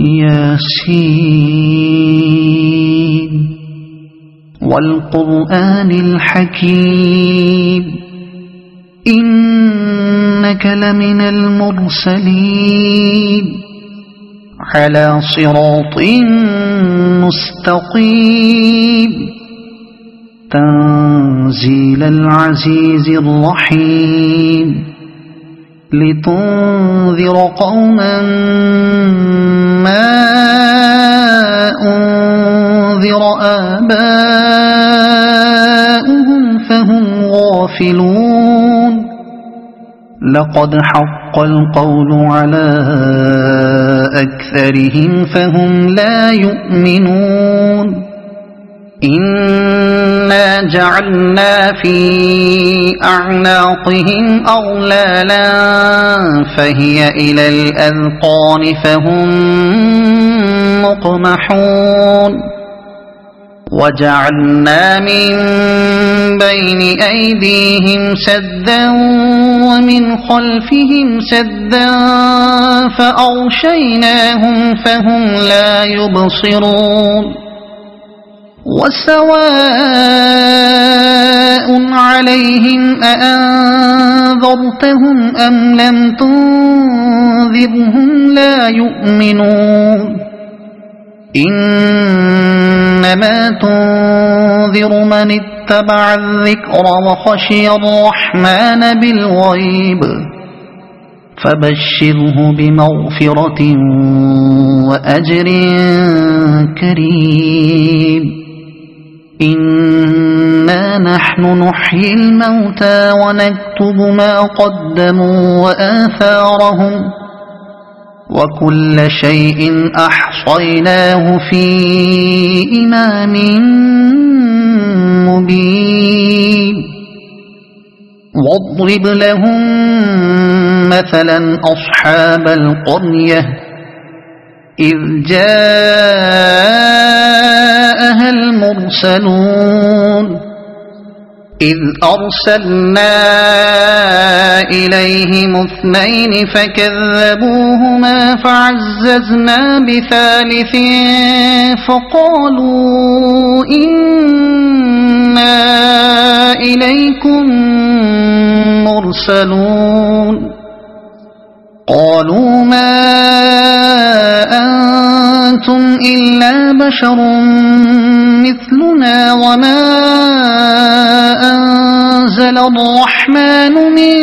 ياسين والقرآن الحكيم إنك لمن المرسلين على صراط مستقيم تنزيل العزيز الرحيم لتنذر قوما ما أنذر آباؤهم فهم غافلون لقد حق القول على أكثرهم فهم لا يؤمنون إنا جعلنا في أعناقهم أغلالا فهي إلى الأذقان فهم مقمحون وجعلنا من بين أيديهم سدا ومن خلفهم سدا فأغشيناهم فهم لا يبصرون وسواء عليهم أأنذرتهم أم لم تنذرهم لا يؤمنون إنما تنذر من اتبع الذكر وخشي الرحمن بالغيب فبشره بمغفرة وأجر كريم إنا نحن نحيي الموتى ونكتب ما قدموا وآثارهم وكل شيء أحصيناه في إمام مبين واضرب لهم مثلا أصحاب القرية إذ جاءها المرسلون إذ أرسلنا إليهم اثنين فكذبوهما فعززنا بثالث فقالوا إنا إليكم مرسلون قالوا ما أنتم إلا بشر مثلنا وما أنزل الرحمن من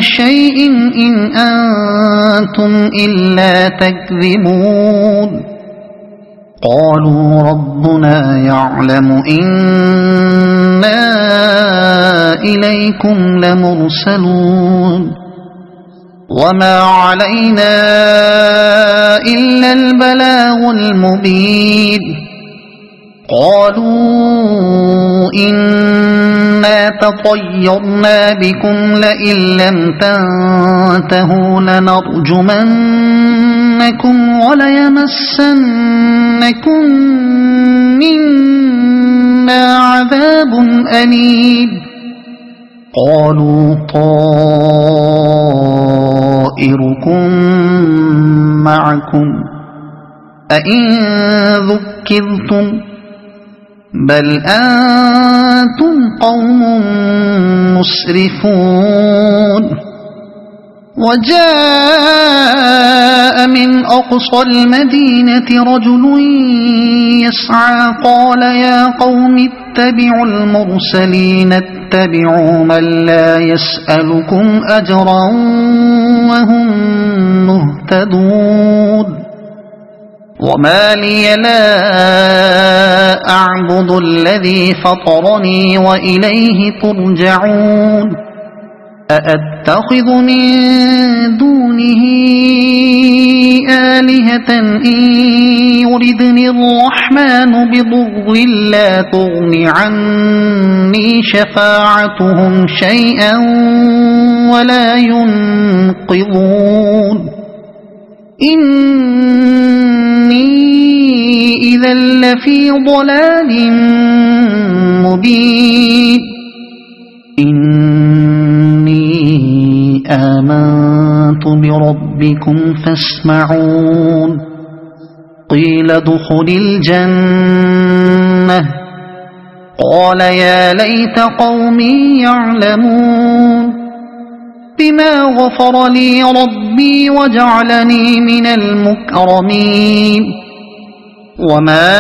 شيء إن أنتم إلا تكذبون قالوا ربنا يعلم إنا إليكم لمرسلون وما علينا إلا البلاغ المبين قالوا إنا تطيرنا بكم لئن لم تنتهوا لنرجمنكم وليمسنكم منا عذاب أليم قالوا طائركم معكم أئن ذكرتم بل أنتم قوم مسرفون وجاء من أقصى المدينة رجل يسعى قال يا قوم اتبعوا المرسلين اتبعوا من لا يسألكم أجرا وهم مهتدون وما لي لا أعبد الذي فطرني وإليه ترجعون أأتخذ من دونه آلهة إن يردني الرحمن بضر لا تغن عني شفاعتهم شيئا ولا ينقذون إني إذا لفي ضلال مبين إني آمنت بربكم فاسمعون قيل ادخل الجنة قال يا ليت قومي يعلمون بما غفر لي ربي وجعلني من المكرمين وما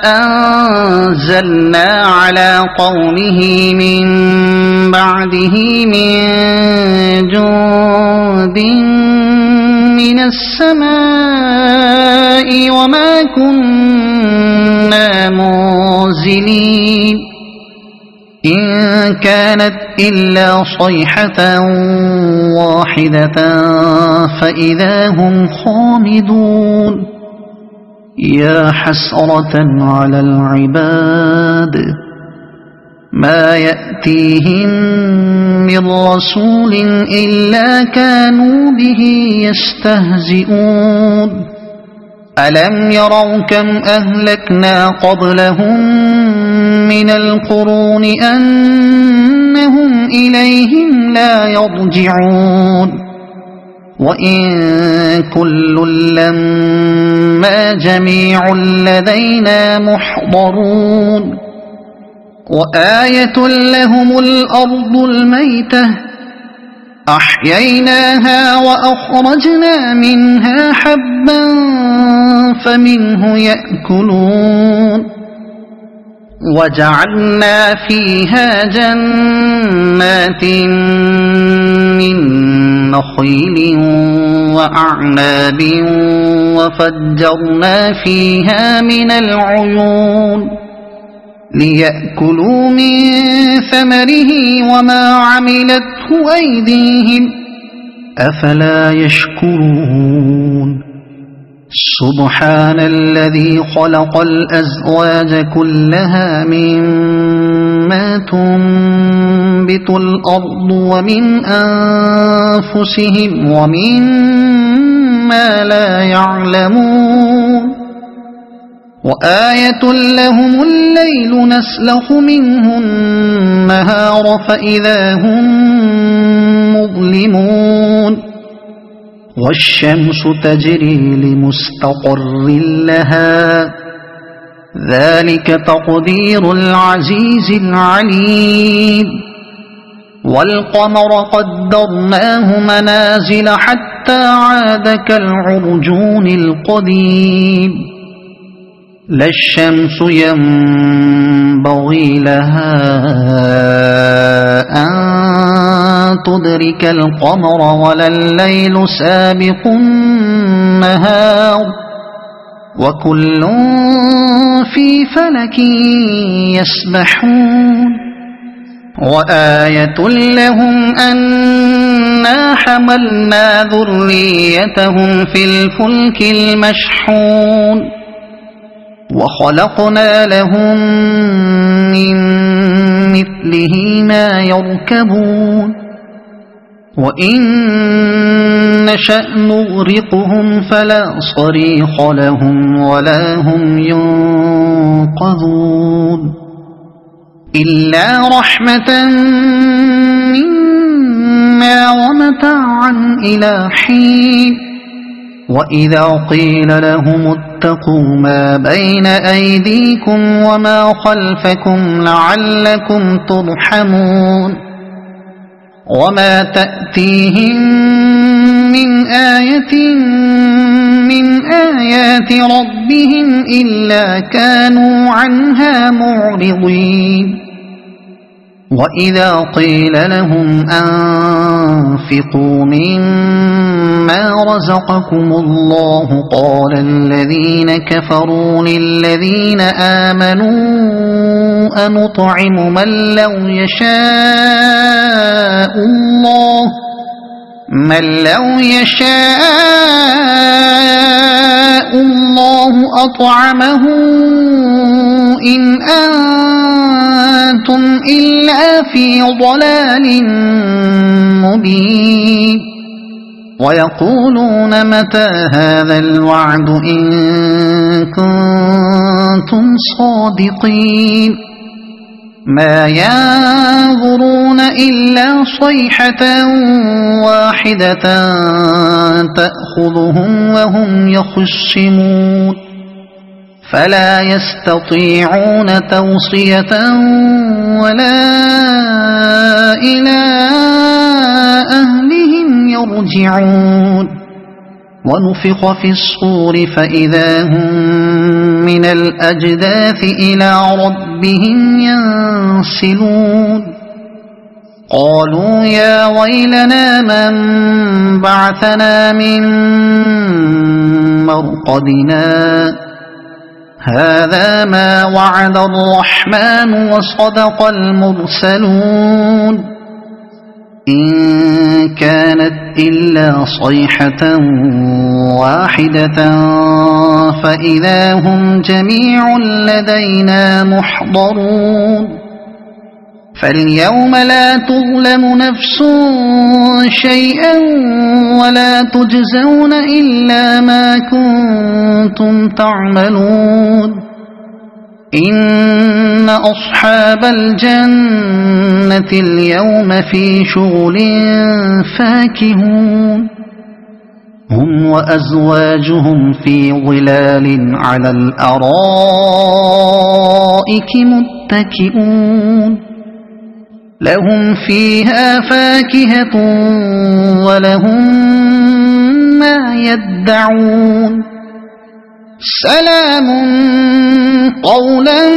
أنزلنا على قومه من بعده من جند من السماء وما كنا منزلين إن كانت إلا صيحة واحدة فإذا هم خامدون يا حسرة على العباد ما يأتيهم من رسول إلا كانوا به يستهزئون ألم يروا كم أهلكنا قبلهم من القرون أنهم إليهم لا يرجعون وإن كل لما جميع لدينا محضرون وآية لهم الأرض الميتة أحييناها وأخرجنا منها حبا فمنه يأكلون وجعلنا فيها جنات من نخيل وأعناب وفجرنا فيها من العيون ليأكلوا من ثمره وما عملته أيديهم أفلا يشكرون سبحان الذي خلق الأزواج كلها مما تنبت الأرض ومن أنفسهم ومما لا يعلمون وآية لهم الليل نسلخ منه النهار فإذا هم مظلمون والشمس تجري لمستقر لها ذلك تقدير العزيز العليم والقمر قدرناه منازل حتى عاد كالعرجون القديم لا الشمس ينبغي لها أن تدرك القمر ولا الليل سابق النهار وكل في فلك يسبحون وآية لهم أنا حملنا ذريتهم في الفلك المشحون وخلقنا لهم من مثله ما يركبون وإن نشأ نغرقهم فلا صريخ لهم ولا هم ينقذون إلا رحمة منا ومتاعا إلى حين وإذا قيل لهم اتقوا ما بين أيديكم وما خلفكم لعلكم ترحمون وما تأتيهم من آية من آيات ربهم إلا كانوا عنها معرضين وإذا قيل لهم أنفقوا مما رزقكم الله قال الذين كفروا للذين آمنوا أنطعم من لو يشاء الله أطعمه إن أنتم إلا في ضلال مبين ويقولون متى هذا الوعد إن كنتم صادقين ما ينظرون إلا صيحة واحدة تأخذهم وهم يخصمون فلا يستطيعون توصية ولا إلى أهلهم يرجعون ونفخ في الصور فإذا هم من الأجداث إلى ربهم ينسلون قالوا يا ويلنا من بعثنا من مرقدنا هذا ما وعد الرحمن وصدق المرسلون إن كانت إلا صيحة واحدة فإذا هم جميع لدينا محضرون فاليوم لا تظلم نفس شيئا ولا تجزون إلا ما كنتم تعملون إن أصحاب الجنة اليوم في شغل فاكهون هم وأزواجهم في ظلال على الأرائك متكئون لهم فيها فاكهة ولهم ما يدعون سلام قولا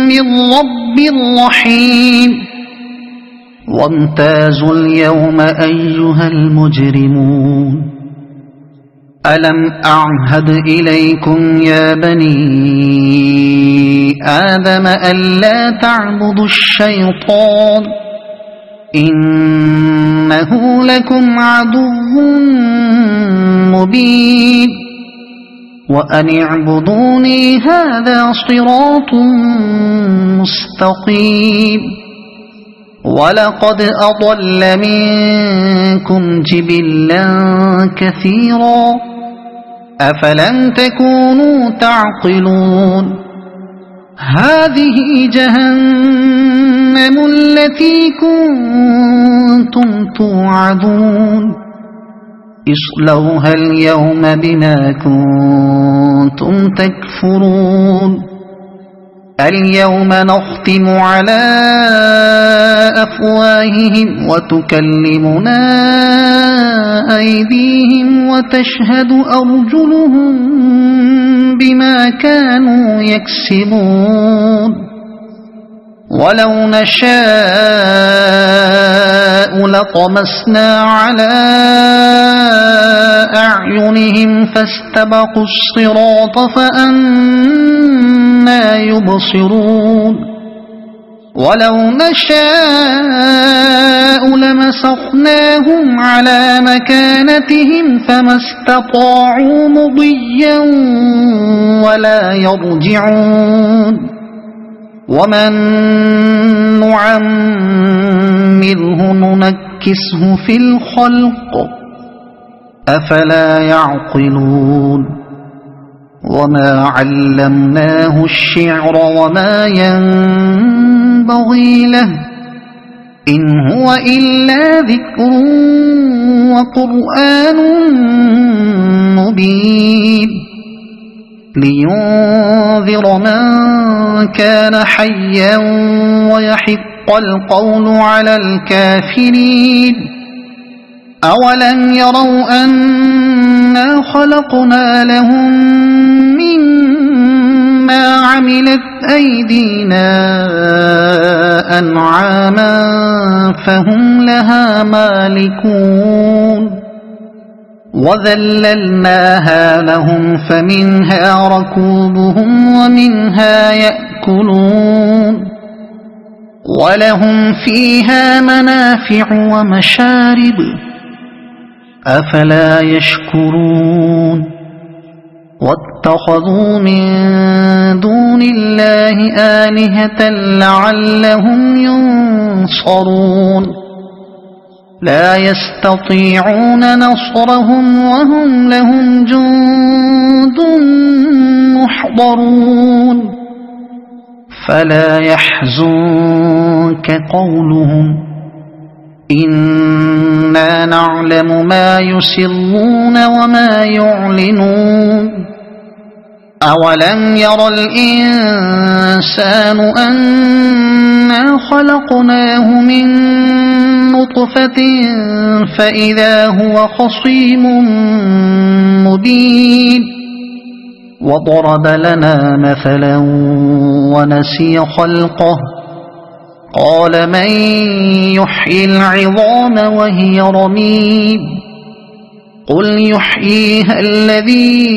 من رب رحيم وامتازوا اليوم أيها المجرمون ألم أعهد إليكم يا بني آدم ألا تعبدوا الشيطان إنه لكم عدو مبين وأن اعبدوني هذا صراط مستقيم ولقد أضل منكم جبلا كثيرا أفلم تكونوا تعقلون هذه جهنم التي كنتم توعدون اصلوها اليوم بما كنتم تكفرون اليوم نختم على أفواههم وتكلمنا أيديهم وتشهد أرجلهم بما كانوا يكسبون ولو نشاء لطمسنا على أعينهم فاستبقوا الصراط فأنى يبصرون ولو نشاء لمسخناهم على مكانتهم فما استطاعوا مضيا ولا يرجعون ومن نعمره ننكسه في الخلق أفلا يعقلون وما علمناه الشعر وما ينبغي له إن هو إلا ذكر وقرآن مبين لينذر من كان حيا ويحق القول على الكافرين أولم يروا أنا خلقنا لهم مما عملت أيدينا أنعاما فهم لها مالكون وذللناها لهم فمنها ركوبهم ومنها يأكلون ولهم فيها منافع ومشارب أفلا يشكرون واتخذوا من دون الله آلهة لعلهم ينصرون لا يستطيعون نصرهم وهم لهم جند محضرون فلا يحزنك قولهم إنا نعلم ما يسرون وما يعلنون أولم ير الإنسان أنا خلقناه من نطفة فإذا هو خصيم مبين وضرب لنا مثلا ونسي خلقه قال من يحيي العظام وهي رميم قل يحييها الذي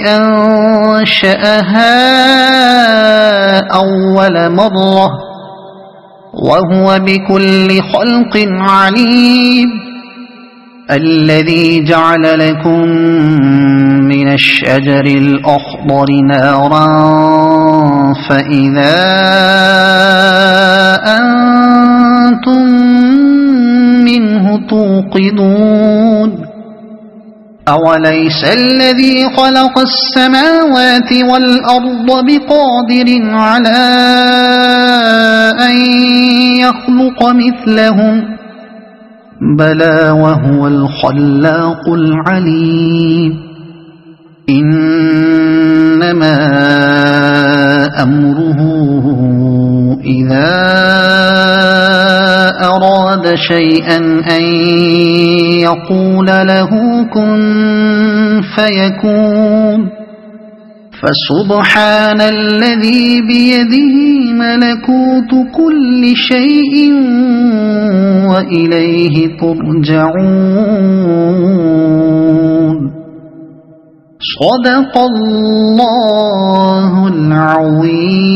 أنشأها أول مرة وهو بكل خلق عليم الذي جعل لكم من الشجر الأخضر نارا فإذا أنتم منه توقدون أوليس الذي خلق السماوات والأرض بقادر على أن يخلق مثلهم بلى وهو الخلاق العليم إنما أمره إذا أراد شيئا أن يقول له كن فيكون فسبحان الذي بيده ملكوت كل شيء وإليه ترجعون صدق الله العظيم.